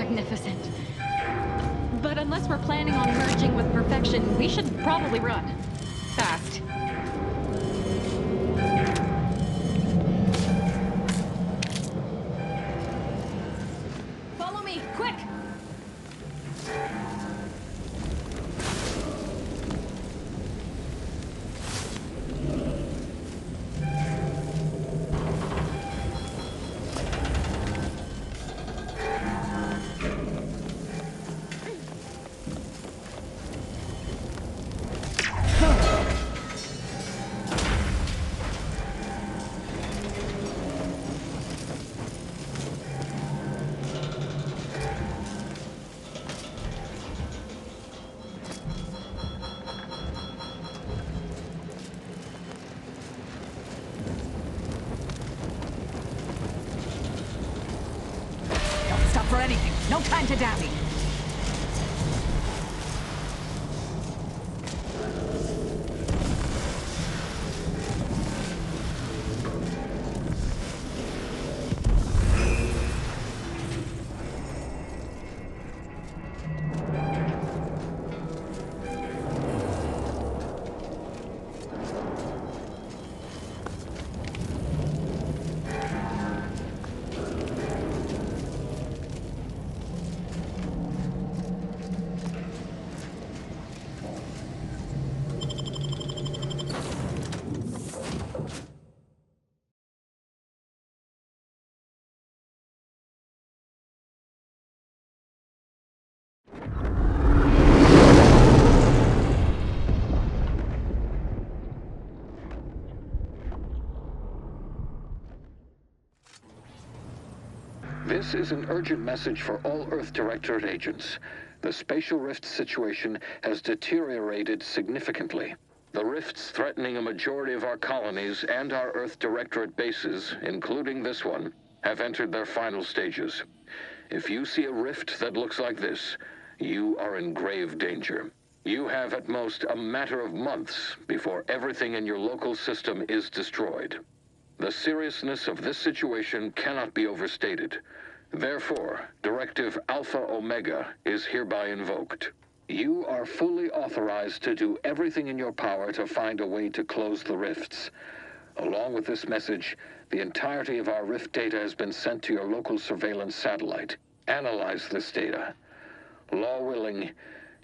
magnificent. But unless we're planning on merging with perfection, we should probably run. Fast. Follow me, quick! For anything. No time to dally. This is an urgent message for all Earth Directorate agents. The spatial rift situation has deteriorated significantly. The rifts threatening a majority of our colonies and our Earth Directorate bases, including this one, have entered their final stages. If you see a rift that looks like this, you are in grave danger. You have at most a matter of months before everything in your local system is destroyed. The seriousness of this situation cannot be overstated. Therefore, Directive Alpha Omega is hereby invoked. You are fully authorized to do everything in your power to find a way to close the rifts. Along with this message, the entirety of our rift data has been sent to your local surveillance satellite. Analyze this data. Law willing,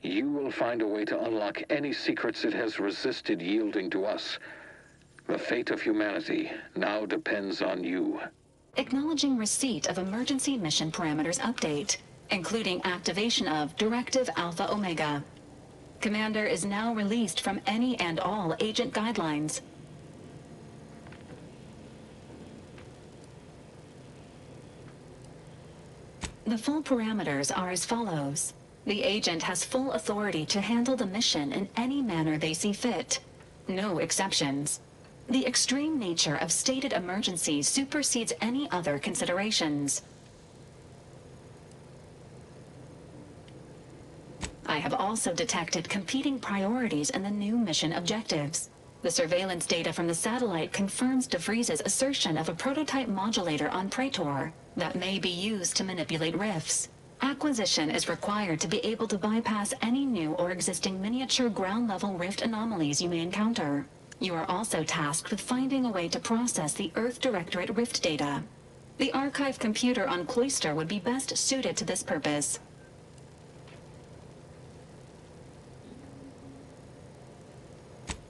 you will find a way to unlock any secrets it has resisted yielding to us. The fate of humanity now depends on you. Acknowledging receipt of emergency mission parameters update, including activation of Directive Alpha Omega. Commander is now released from any and all agent guidelines. The full parameters are as follows. The agent has full authority to handle the mission in any manner they see fit. No exceptions. The extreme nature of stated emergencies supersedes any other considerations. I have also detected competing priorities in the new mission objectives. The surveillance data from the satellite confirms DeVries's assertion of a prototype modulator on Praetor that may be used to manipulate rifts. Acquisition is required to be able to bypass any new or existing miniature ground-level rift anomalies you may encounter. You are also tasked with finding a way to process the Earth Directorate rift data. The archive computer on Cloister would be best suited to this purpose.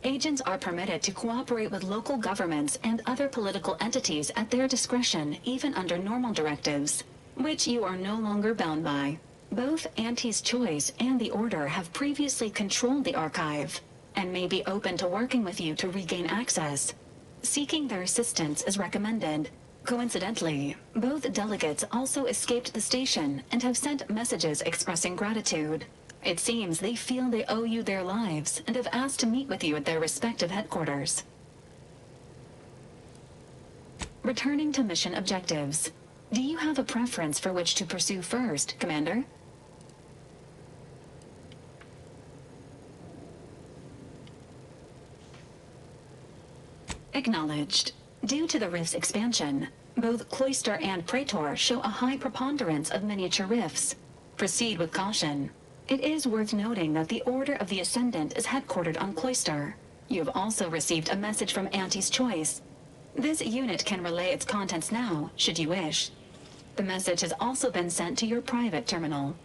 Agents are permitted to cooperate with local governments and other political entities at their discretion, even under normal directives, which you are no longer bound by. Both Auntie's Choice and the Order have previously controlled the archive, and may be open to working with you to regain access. Seeking their assistance is recommended. Coincidentally, both delegates also escaped the station and have sent messages expressing gratitude. It seems they feel they owe you their lives and have asked to meet with you at their respective headquarters. Returning to mission objectives. Do you have a preference for which to pursue first, Commander? Acknowledged. Due to the rift's expansion, Both Cloister and Praetor show a high preponderance of miniature rifts. Proceed with caution. It is worth noting that the Order of the Ascendant is headquartered on Cloister. You have also received a message from Auntie's Choice. This unit can relay its contents now, should you wish. The message has also been sent to your private terminal.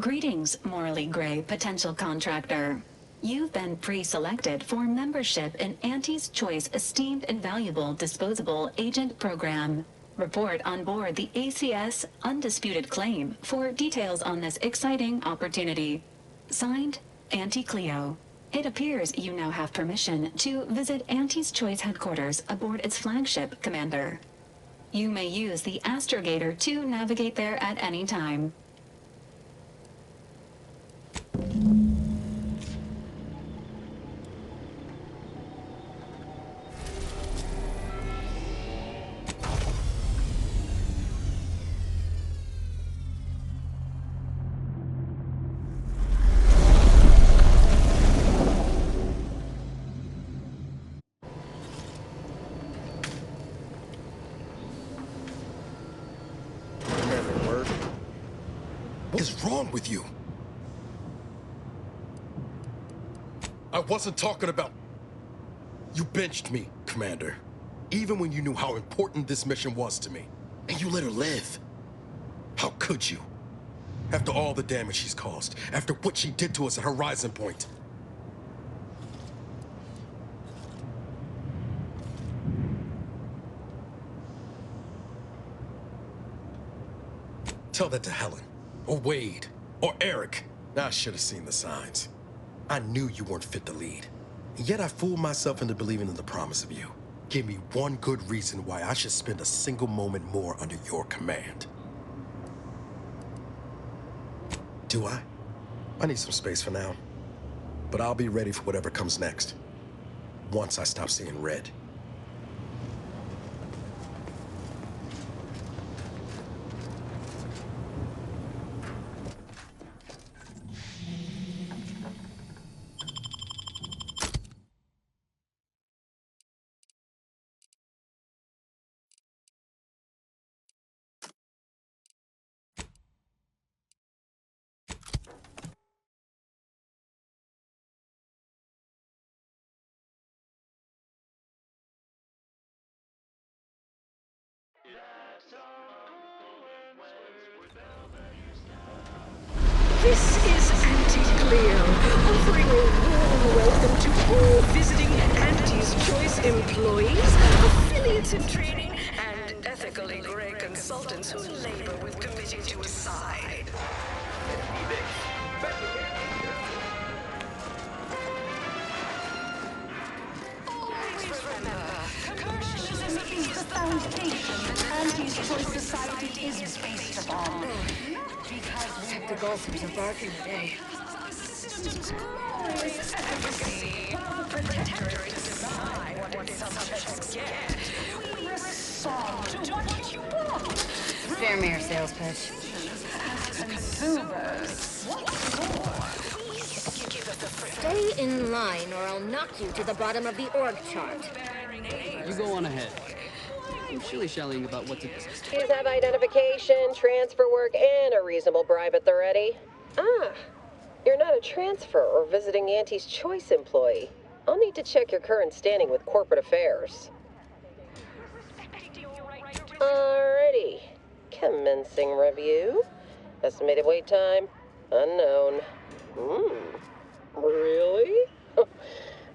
Greetings, morally gray potential contractor. You've been pre-selected for membership in Auntie's Choice Esteemed and Valuable Disposable Agent Program. Report on board the ACS Undisputed Claim for details on this exciting opportunity. Signed, Auntie Cleo. It appears you now have permission to visit Auntie's Choice headquarters aboard its flagship, Commander. You may use the astrogator to navigate there at any time. What is wrong with you? I wasn't talking about... You benched me, Commander. Even when you knew how important this mission was to me. And you let her live. How could you? After all the damage she's caused. After what she did to us at Horizon Point. Tell that to Helen. Or Wade, or Eric. I should have seen the signs. I knew you weren't fit to lead. And yet I fooled myself into believing in the promise of you. Give me one good reason why I should spend a single moment more under your command. Do I? I need some space for now. But I'll be ready for whatever comes next. Once I stop seeing red. This is Auntie Cleo, offering a warm welcome to all visiting Auntie's Choice employees, affiliates in training, and ethically gray consultants who labor with committing to a side. Always remember, commercialism is the foundation that Auntie's Choice Society is based upon. The golfers are barking today. System's glorious efficacy. Protectorate decide what subjects get. We respond to what you want. Fair mirror sales pitch. Consumers. What more? Give us a friend. Stay in line or I'll knock you to the bottom of the org chart. You go on ahead. I'm shilly-shallying about what to... Please have identification, transfer work, and a reasonable bribe at the ready. Ah, you're not a transfer or visiting Auntie's Choice employee. I'll need to check your current standing with corporate affairs. Alrighty. Commencing review. Estimated wait time, unknown. Really?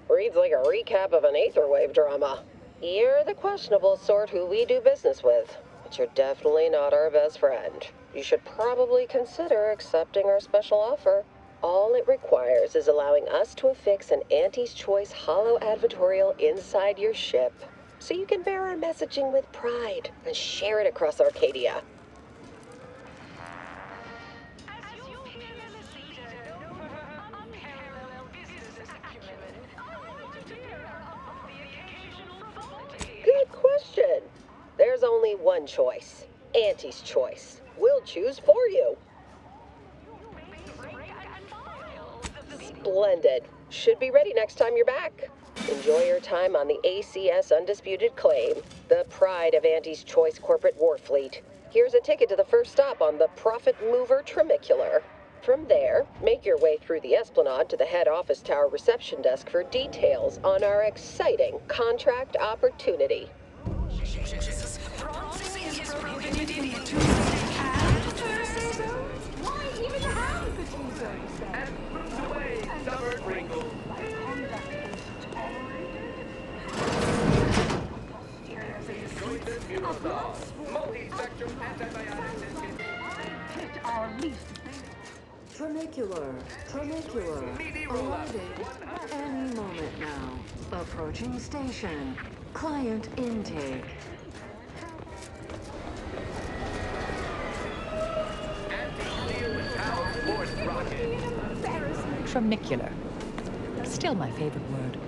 Reads like a recap of an Aetherwave drama. You're the questionable sort who we do business with, but you're definitely not our best friend. You should probably consider accepting our special offer. All it requires is allowing us to affix an Auntie's Choice holo advertorial inside your ship, so you can bear our messaging with pride and share it across Arcadia. Good question. There's only one choice. Auntie's Choice. We'll choose for you. Splendid. Should be ready next time you're back. Enjoy your time on the ACS Undisputed Claim, the pride of Auntie's Choice corporate war fleet. Here's a ticket to the first stop on the Profit Mover Trimicular. From there, make your way through the Esplanade to the head office tower reception desk for details on our exciting contract opportunity. Trimicular, arriving any moment now. Approaching station. Client intake. Trimicular. Still my favorite word.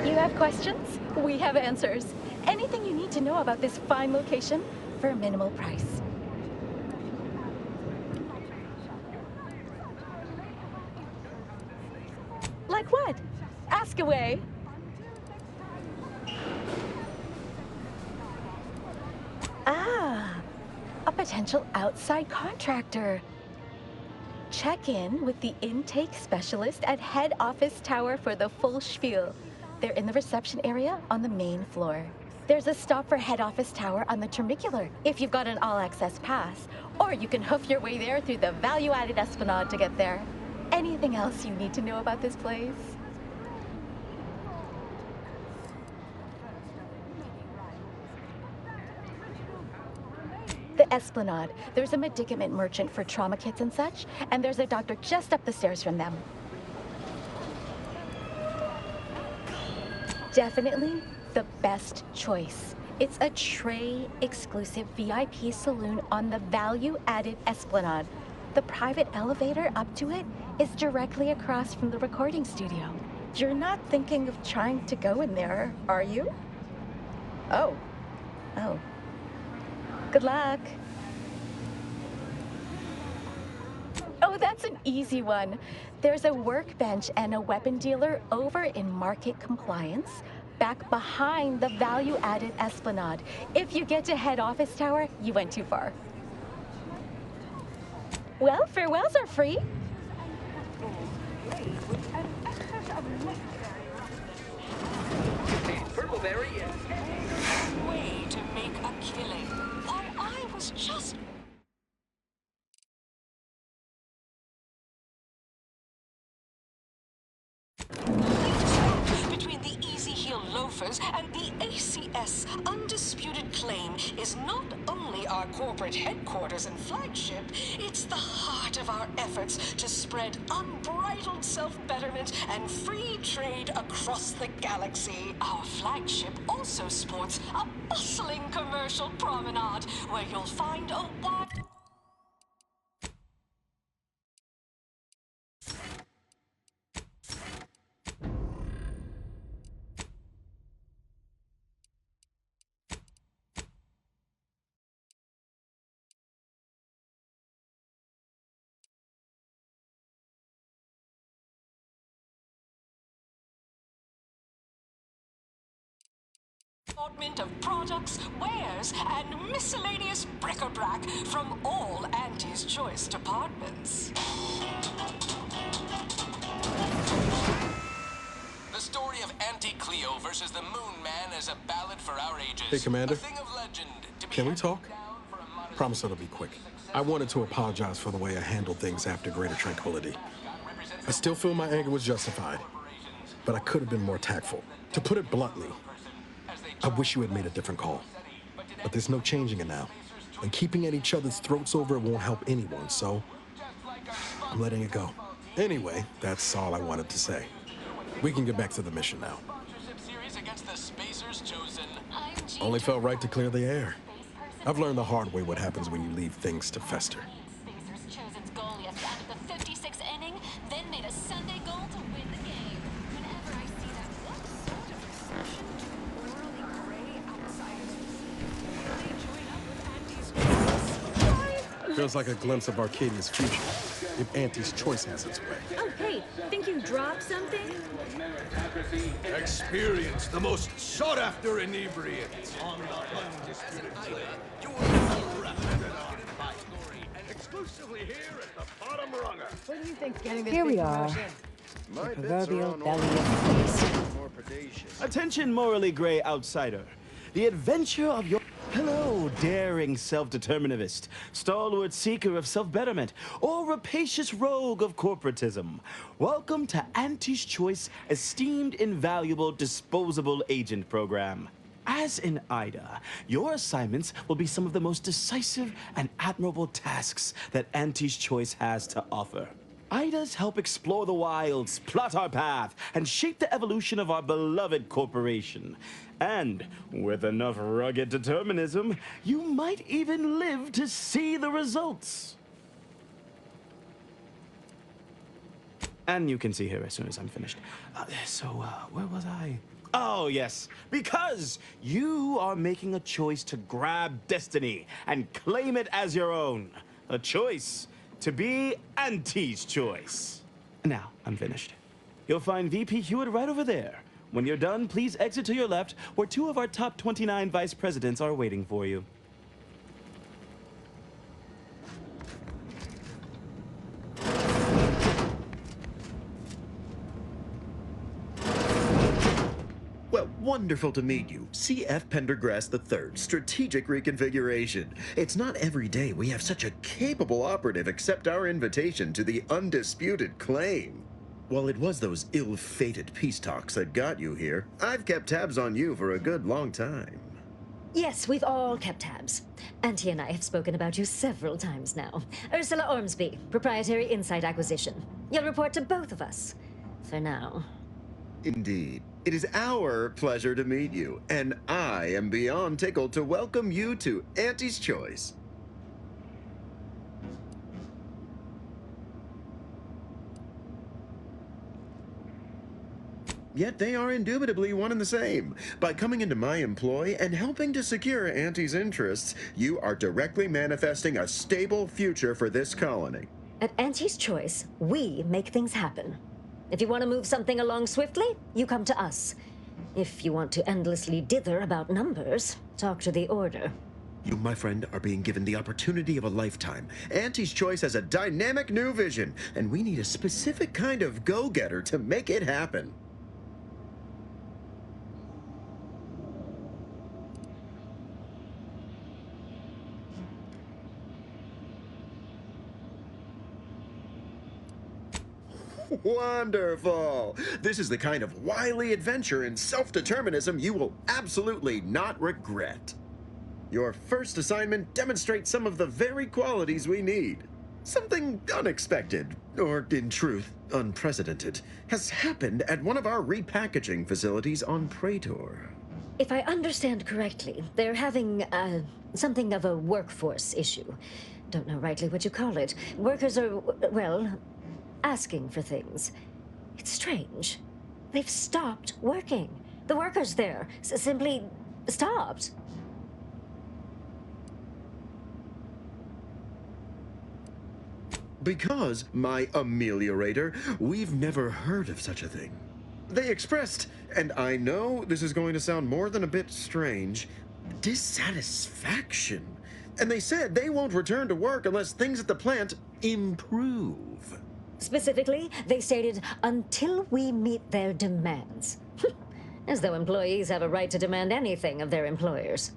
You have questions? We have answers. Anything you need to know about this fine location for a minimal price. Like what? Ask away. Ah, a potential outside contractor. Check in with the intake specialist at head office tower for the full spiel. They're in the reception area on the main floor. There's a stop for head office tower on the Trimicular if you've got an all-access pass, or you can hoof your way there through the value-added Esplanade to get there. Anything else you need to know about this place? The Esplanade. There's a medicament merchant for trauma kits and such, and there's a doctor just up the stairs from them. Definitely the best choice. It's a tray-exclusive VIP saloon on the value-added Esplanade. The private elevator up to it is directly across from the recording studio. You're not thinking of trying to go in there, are you? Oh. Good luck. Oh, that's an easy one. There's a workbench and a weapon dealer over in Market Compliance, back behind the value-added Esplanade. If you get to head office tower, you went too far. Well, farewells are free. Purpleberry is Way to make a killing. Why, I was just... Between the Easy Heel loafers and the ACS Undisputed Claim is not only our corporate headquarters and flagship, it's the heart of our efforts to spread unbridled self-betterment and free trade across the galaxy. Our flagship also sports a bustling commercial promenade where you'll find a wide... assortment of products, wares, and miscellaneous bric-a-brac from all Auntie's Choice departments. The story of Auntie Cleo versus the Moon Man is a ballad for our ages. Hey, Commander. A thing of legend to be Can we handed talk? down for a modest- Promise it'll be quick. I wanted to apologize for the way I handled things after Greater Tranquility. I still feel my anger was justified, but I could have been more tactful. To put it bluntly, I wish you had made a different call. But there's no changing it now. And keeping at each other's throats over it won't help anyone, so I'm letting it go. Anyway, that's all I wanted to say. We can get back to the mission now. Only felt right to clear the air. I've learned the hard way what happens when you leave things to fester. Spacers chose its goalie at the end of the 56th inning, then made a Sunday goal to win the game. Whenever I see that, what sort of reception do morally gray outsiders receive? They join up with Auntie's Choice. Feels like a glimpse of Arcadia's future. if Auntie's choice has its way. Oh, hey, think you dropped something? Experience the most sought-after inebriant. Exclusively here at the bottom runger. What do you think's getting this Here big we are. promotion? The proverbial belly of beast. Attention, morally gray outsider. The adventure of your... Hello, daring self-determinivist, stalwart seeker of self-betterment, or rapacious rogue of corporatism. Welcome to Auntie's Choice Esteemed Invaluable Disposable Agent Program. As in Ida, your assignments will be some of the most decisive and admirable tasks that Auntie's Choice has to offer. Ida's help explore the wilds, plot our path, and shape the evolution of our beloved corporation. And with enough rugged determinism, you might even live to see the results. And you can see here as soon as I'm finished. Where was I? Oh, yes, because you are making a choice to grab destiny and claim it as your own. A choice to be Auntie's Choice. Now, I'm finished. You'll find VP Hewitt right over there. When you're done, please exit to your left, where 2 of our top 29 vice presidents are waiting for you. Well, wonderful to meet you. C.F. Pendergrass III, Strategic Reconfiguration. It's not every day we have such a capable operative accept our invitation to the undisputed claim. While it was those ill-fated peace talks that got you here, I've kept tabs on you for a good long time. Yes, we've all kept tabs. Auntie and I have spoken about you several times now. Ursula Ormsby, Proprietary Insight Acquisition. You'll report to both of us. For now. Indeed. It is our pleasure to meet you, and I am beyond tickled to welcome you to Auntie's Choice. Yet they are indubitably one and the same. By coming into my employ and helping to secure Auntie's interests, you are directly manifesting a stable future for this colony. At Auntie's Choice, we make things happen. If you want to move something along swiftly, you come to us. If you want to endlessly dither about numbers, talk to the Order. You, my friend, are being given the opportunity of a lifetime. Auntie's Choice has a dynamic new vision, and we need a specific kind of go-getter to make it happen. Wonderful! This is the kind of wily adventure in self-determinism you will absolutely not regret. Your first assignment demonstrates some of the very qualities we need. Something unexpected, or in truth, unprecedented, has happened at one of our repackaging facilities on Praetor. If I understand correctly, they're having, something of a workforce issue. Don't know rightly what you call it. Workers are, well, asking for things. It's strange. They've stopped working. The workers there simply stopped. Because, my ameliorator, we've never heard of such a thing. They expressed, and I know this is going to sound more than a bit strange, dissatisfaction. And they said they won't return to work unless things at the plant improve. Specifically, they stated, until we meet their demands. As though employees have a right to demand anything of their employers.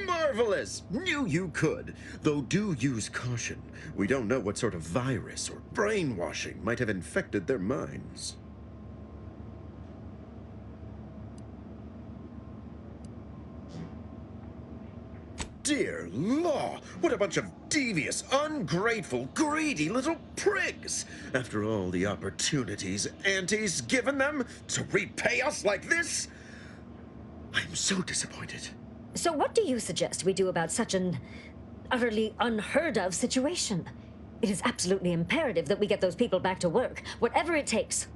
Marvelous! Knew you could, though do use caution. We don't know what sort of virus or brainwashing might have infected their minds. Dear law, what a bunch of devious, ungrateful, greedy little prigs! After all the opportunities Auntie's given them to repay us like this, I'm so disappointed. So what do you suggest we do about such an utterly unheard of situation? It is absolutely imperative that we get those people back to work, whatever it takes.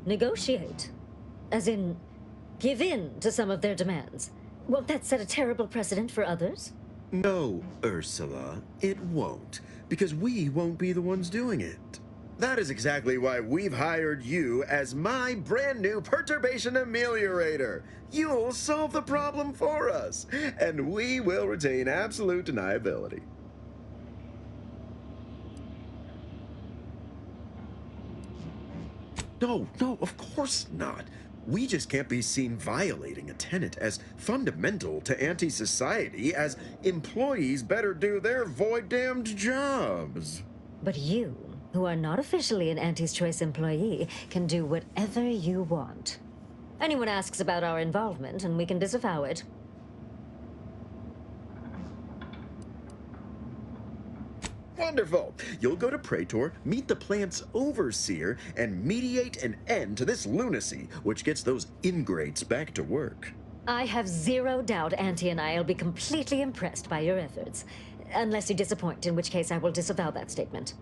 Negotiate. As in, give in to some of their demands. Won't that set a terrible precedent for others? No, Ursula, it won't, because we won't be the ones doing it. That is exactly why we've hired you as my brand new perturbation ameliorator. You'll solve the problem for us, and we will retain absolute deniability. No, of course not. We just can't be seen violating a tenet as fundamental to anti-society as employees better do their void-damned jobs. But you, who are not officially an Auntie's Choice employee, can do whatever you want. Anyone asks about our involvement, and we can disavow it. Wonderful! You'll go to Praetor, meet the plant's overseer, and mediate an end to this lunacy, which gets those ingrates back to work. I have zero doubt Auntie and I will be completely impressed by your efforts. Unless you disappoint, in which case I will disavow that statement.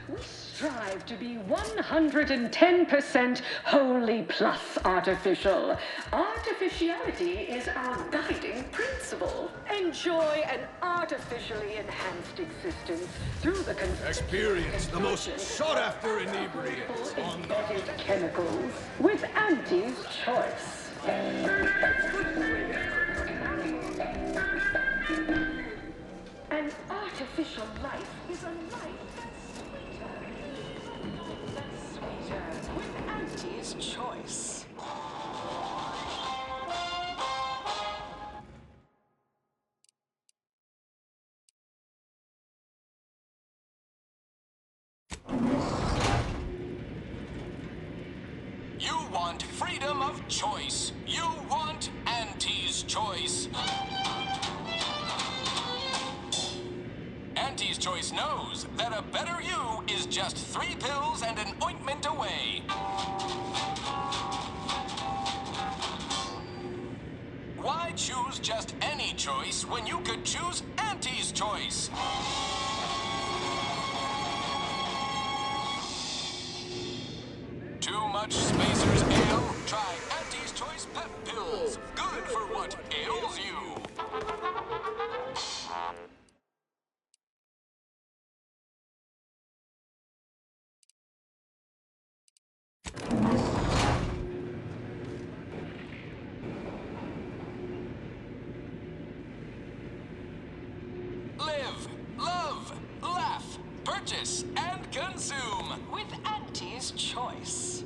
We strive to be 110% wholly plus artificial. Artificiality is our guiding principle. Enjoy an artificially enhanced existence through the Experience the most sought-after inebriates on synthetic chemicals with Auntie's Choice. An artificial life is a life that's sweeter with Auntie's Choice. You want freedom of choice. You want Auntie's Choice. Auntie's Choice knows that a better you is just 3 pills and an ointment away. Why choose just any choice when you could choose Auntie's Choice? Too much Spacer's Ale? Try Auntie's Choice Pep Pills. Good for what ails you. Live, love, laugh, purchase, and consume With Auntie's Choice.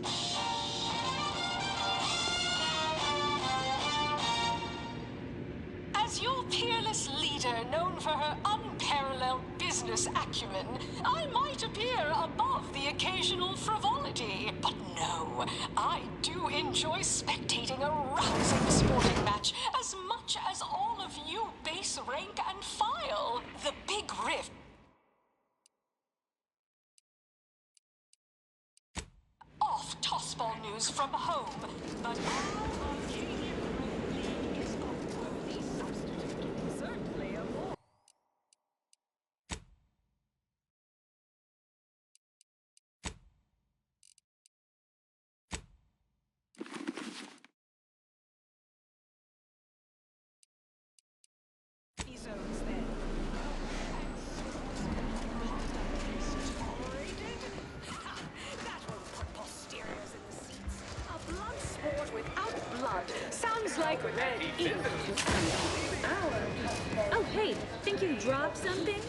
As your peerless leader, known for her unparalleled business acumen, I might appear above the occasional frivolity. But no, I do enjoy spectating a rousing sporting match as much as all of you base rank and file. The big rift. Off tossball news from home, but certainly a more. Zones then. That will put posteriors in the seats. A blood sport without blood sounds like red ink. Oh, hey, think you dropped something?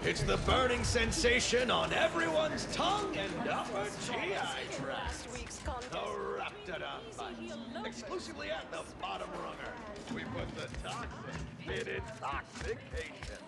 It's the burning sensation on everyone's tongue and upper GI tract. The Raptidon Bites. Exclusively at the bottom runger. We put the toxin in intoxication.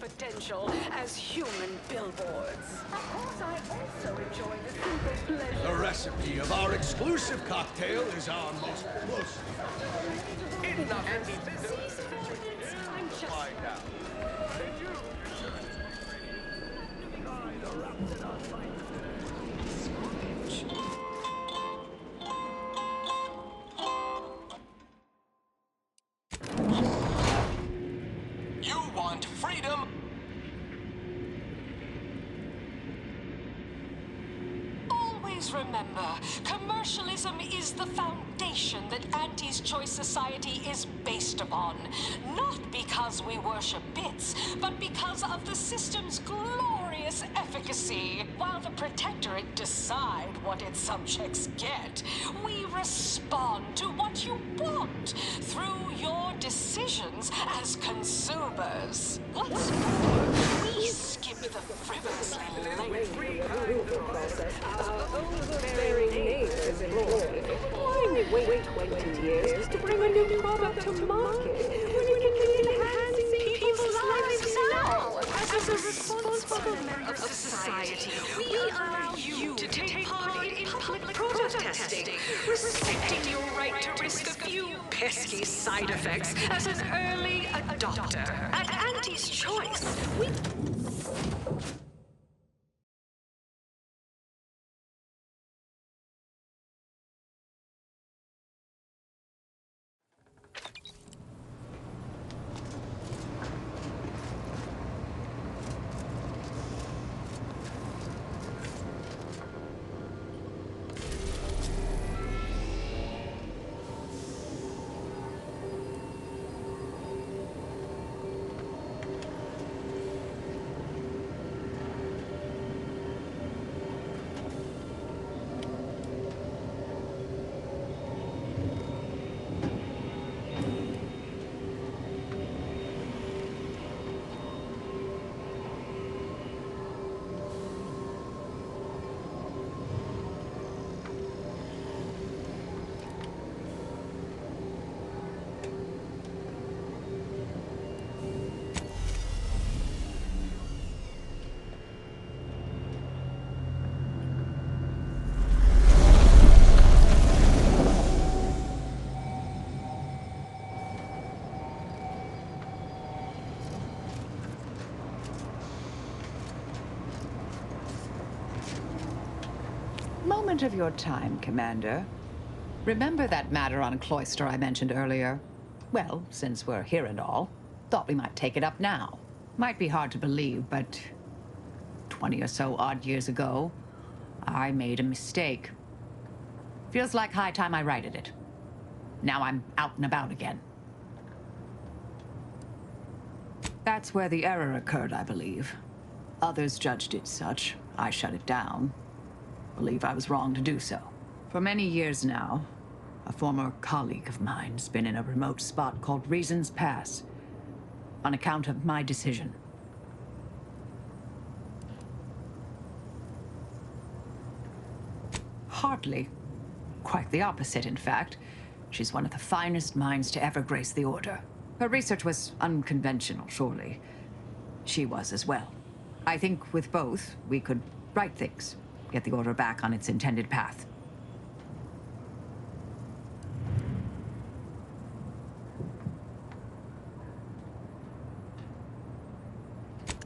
Potential as human billboards. Of course, I also enjoy the simple pleasure. The recipe of our exclusive cocktail is our most explosive. Enough anti-business. I'm just Find out. Did you try the Raptidon Bite? You want freedom? Always remember, commercialism is the foundation that Auntie's Choice Society is based upon. Not because we worship bits, but because of the system's glorious efficacy. While the Protectorate decide what its subjects get, we respond to what you want through your decisions as consumers. What's more, we skip the frivolously lengthy process. Overbearing neighbors employed. Why wait 20 years to bring a new product to market when you can be enhancing people's lives now? As a responsible member of society, we allow you to take part in public protesting, respecting your right to risk a few pesky side effects as an early adopter. At Auntie's Choice, we... Moment of your time, Commander. Remember that matter on Cloister I mentioned earlier? Well, since we're here and all, thought we might take it up now. Might be hard to believe, but 20 or so odd years ago, I made a mistake. Feels like high time I righted it. Now I'm out and about again. That's where the error occurred, I believe. Others judged it such. I shut it down. Believe I was wrong to do so. For many years now, A former colleague of mine's been in a remote spot called Reasons Pass, on account of my decision. Hardly. Quite the opposite, in fact. She's one of the finest minds to ever grace the Order. Her research was unconventional, surely. She was as well. I think with both, we could right things, get the Order back on its intended path.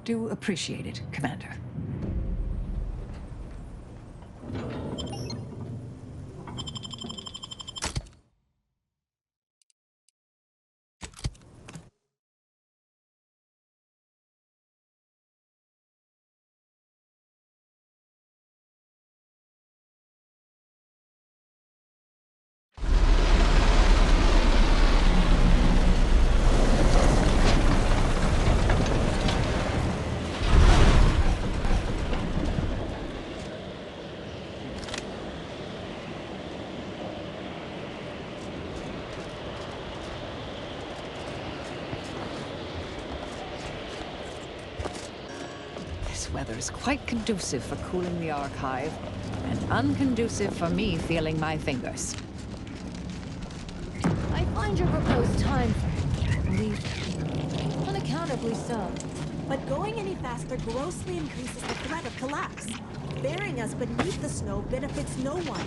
Do appreciate it, Commander. Weather is quite conducive for cooling the archive, and unconducive for me feeling my fingers. I find your proposed time frame lethal. Unaccountably so. But going any faster grossly increases the threat of collapse. Burying us beneath the snow benefits no one.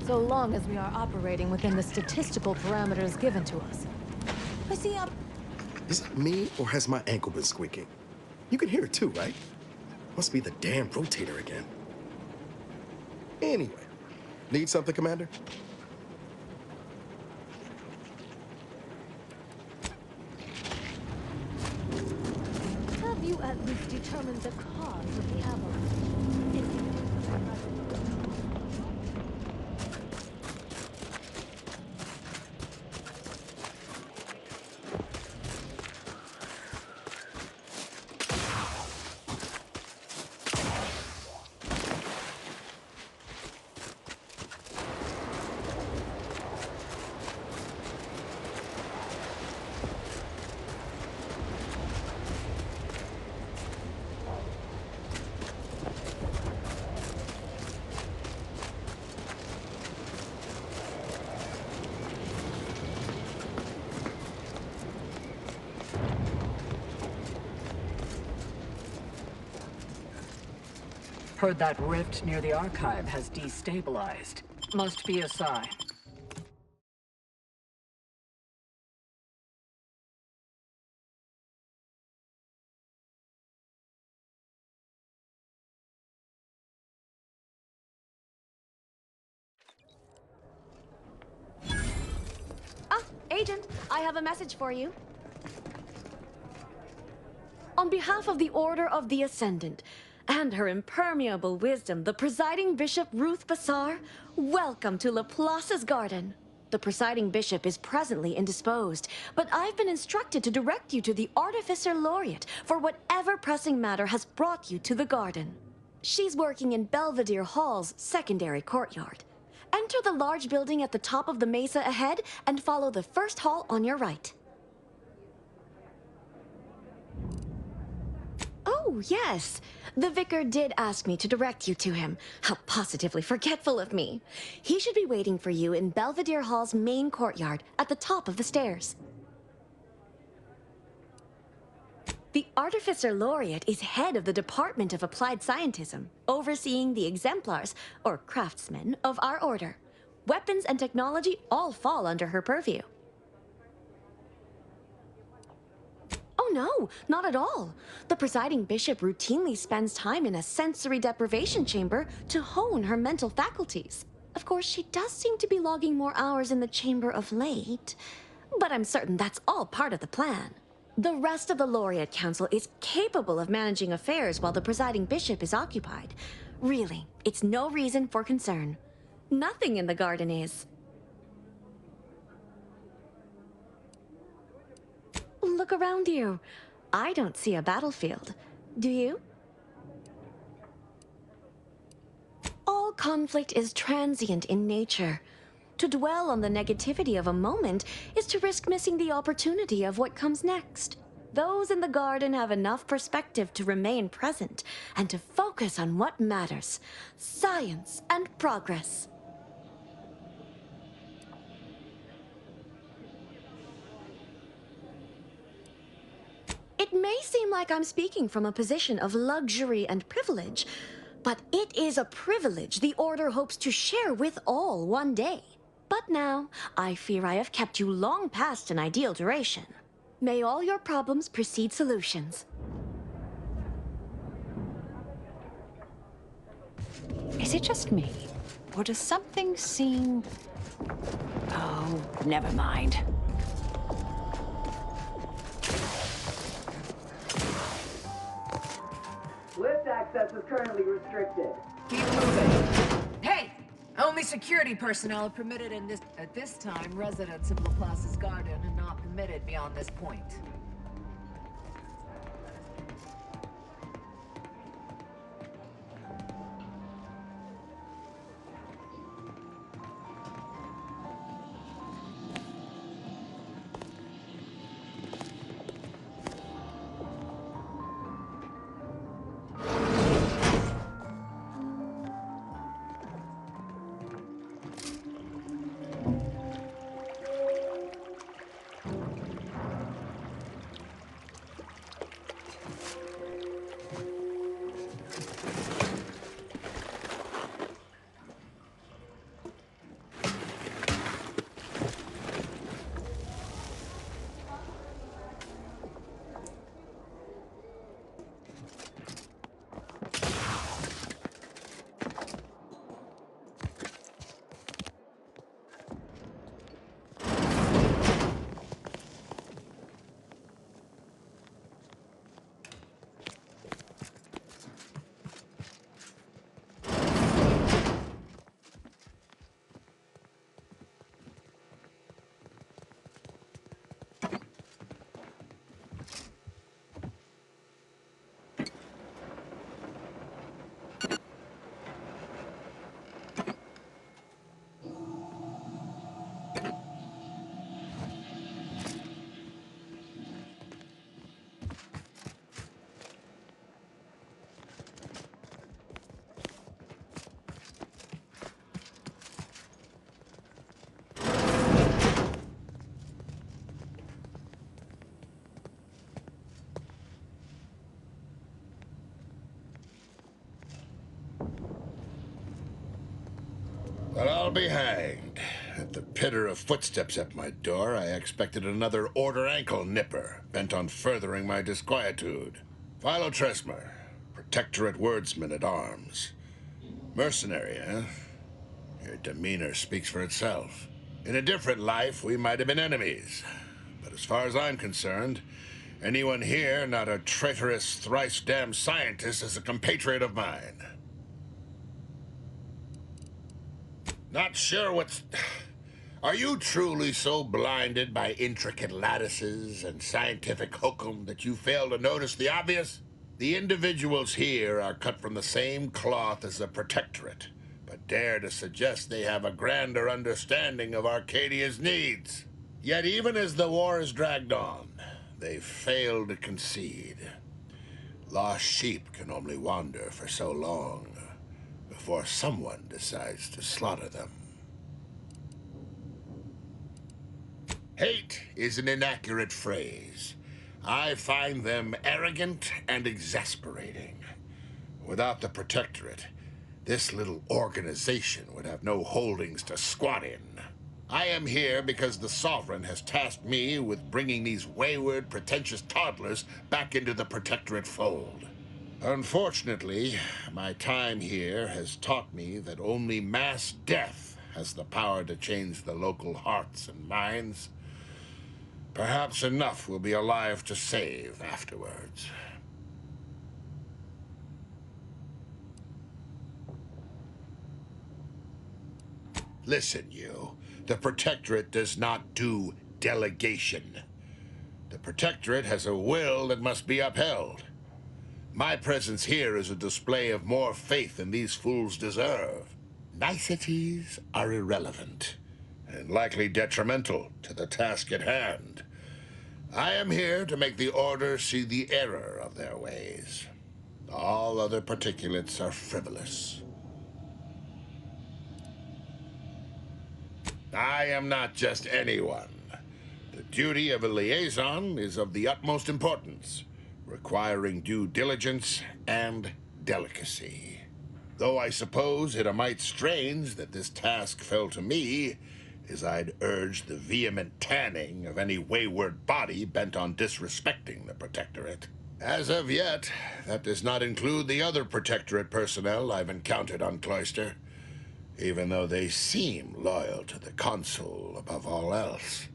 So long as we are operating within the statistical parameters given to us. I see a... Is it me, or has my ankle been squeaking? You can hear it too, right? Must be the damn rotator again. Anyway, need something, Commander? Have you at least determined the cause of the avalanche? Heard that rift near the archive has destabilized. Must be a sign. Agent, I have a message for you. On behalf of the Order of the Ascendant, and her impermeable wisdom, the presiding bishop Ruth Bassar, welcome to Laplace's garden. The presiding bishop is presently indisposed, but I've been instructed to direct you to the Artificer Laureate for whatever pressing matter has brought you to the garden. She's working in Belvedere Hall's secondary courtyard. Enter the large building at the top of the mesa ahead and follow the first hall on your right. Oh, yes. The vicar did ask me to direct you to him. How positively forgetful of me. He should be waiting for you in Belvedere Hall's main courtyard at the top of the stairs. The Artificer Laureate is head of the Department of Applied Scientism, overseeing the exemplars, or craftsmen, of our order. Weapons and technology all fall under her purview. Oh no, not at all. The presiding bishop routinely spends time in a sensory deprivation chamber to hone her mental faculties. Of course, she does seem to be logging more hours in the chamber of late, but I'm certain that's all part of the plan. The rest of the Laureate Council is capable of managing affairs while the presiding bishop is occupied. Really, it's no reason for concern. Nothing in the garden is. Look around you. I don't see a battlefield. Do you? All conflict is transient in nature. To dwell on the negativity of a moment is to risk missing the opportunity of what comes next. Those in the garden have enough perspective to remain present and to focus on what matters: science and progress. It may seem like I'm speaking from a position of luxury and privilege, but it is a privilege the Order hopes to share with all one day. But now, I fear I have kept you long past an ideal duration. May all your problems precede solutions. Is it just me? Or does something seem... Oh, never mind. Lift access is currently restricted. Keep moving. Hey! Only security personnel are permitted in this... At this time, residents of Laplace's garden are not permitted beyond this point. Well, I'll be hanged. At the pitter of footsteps at my door, I expected another Order ankle nipper, bent on furthering my disquietude. Philotresmer, Protectorate Wordsman at Arms. Mercenary, eh? Your demeanor speaks for itself. In a different life, we might have been enemies. But as far as I'm concerned, anyone here not a traitorous, thrice-damned scientist is a compatriot of mine. Not sure what's... Are you truly so blinded by intricate lattices and scientific hokum that you fail to notice the obvious? The individuals here are cut from the same cloth as the Protectorate, but dare to suggest they have a grander understanding of Arcadia's needs. Yet even as the war has dragged on, they failed to concede. Lost sheep can only wander for so long before someone decides to slaughter them. Hate is an inaccurate phrase. I find them arrogant and exasperating. Without the Protectorate, this little organization would have no holdings to squat in. I am here because the Sovereign has tasked me with bringing these wayward, pretentious toddlers back into the Protectorate fold. Unfortunately, my time here has taught me that only mass death has the power to change the local hearts and minds. Perhaps enough will be alive to save afterwards. Listen, you. The Protectorate does not do delegation. The Protectorate has a will that must be upheld. My presence here is a display of more faith than these fools deserve. Niceties are irrelevant. and likely detrimental to the task at hand. I am here to make the Order see the error of their ways. All other particulates are frivolous. I am not just anyone. The duty of a liaison is of the utmost importance, requiring due diligence and delicacy. Though I suppose it a mite strange that this task fell to me, as I'd urge the vehement tanning of any wayward body bent on disrespecting the Protectorate. As of yet, that does not include the other Protectorate personnel I've encountered on Cloister, even though they seem loyal to the Consul above all else.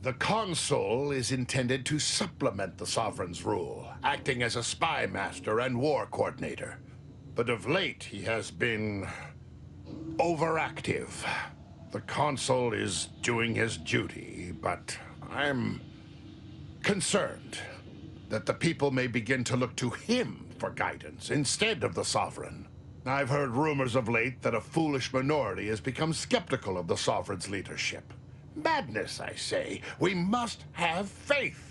The Consul is intended to supplement the Sovereign's rule, acting as a spy master and war coordinator. But of late, he has been overactive. The Consul is doing his duty, but I'm concerned that the people may begin to look to him for guidance instead of the Sovereign. I've heard rumors of late that a foolish minority has become skeptical of the Sovereign's leadership. Madness, I say. We must have faith.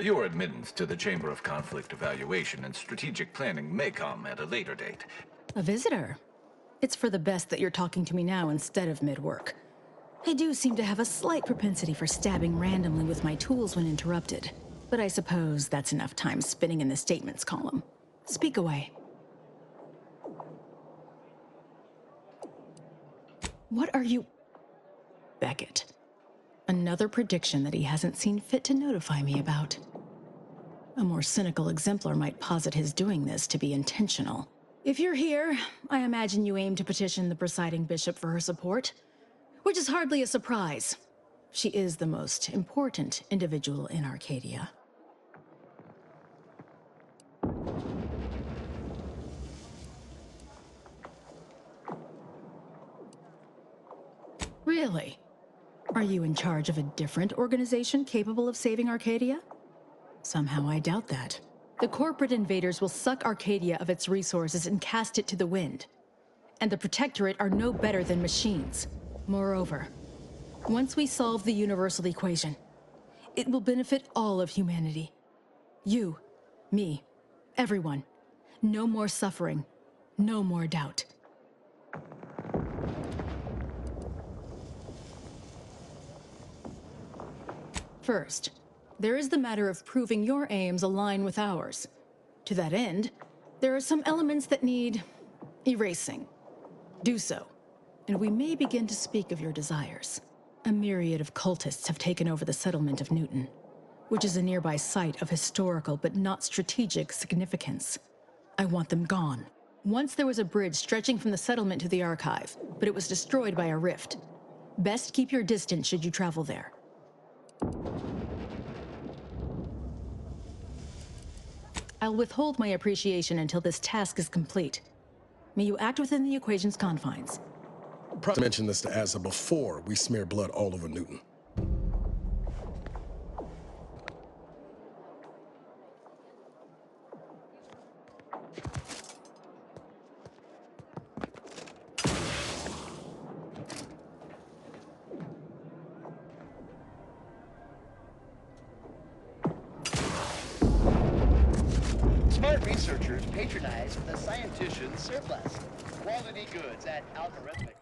Your admittance to the Chamber of Conflict Evaluation and Strategic Planning may come at a later date. A visitor? It's for the best that you're talking to me now instead of mid-work. I do seem to have a slight propensity for stabbing randomly with my tools when interrupted, but I suppose that's enough time spinning in the statements column. Speak away. What are you... Beckett. Another prediction that he hasn't seen fit to notify me about. A more cynical exemplar might posit his doing this to be intentional. If you're here, I imagine you aim to petition the presiding bishop for her support, which is hardly a surprise. She is the most important individual in Arcadia. Really? Are you in charge of a different organization capable of saving Arcadia? Somehow I doubt that. The corporate invaders will suck Arcadia of its resources and cast it to the wind. And the Protectorate are no better than machines. Moreover, once we solve the universal equation, it will benefit all of humanity. You, me, everyone. No more suffering, no more doubt. First, there is the matter of proving your aims align with ours. To that end, there are some elements that need erasing. Do so, and we may begin to speak of your desires. A myriad of cultists have taken over the settlement of Newton, which is a nearby site of historical but not strategic significance. I want them gone. Once there was a bridge stretching from the settlement to the archive, but it was destroyed by a rift. Best keep your distance should you travel there. I'll withhold my appreciation until this task is complete. May you act within the equation's confines. Probably mention this to Asa before we smear blood all over Newton. Smart researchers patronize the scientician's surplus. Quality goods at algorithmic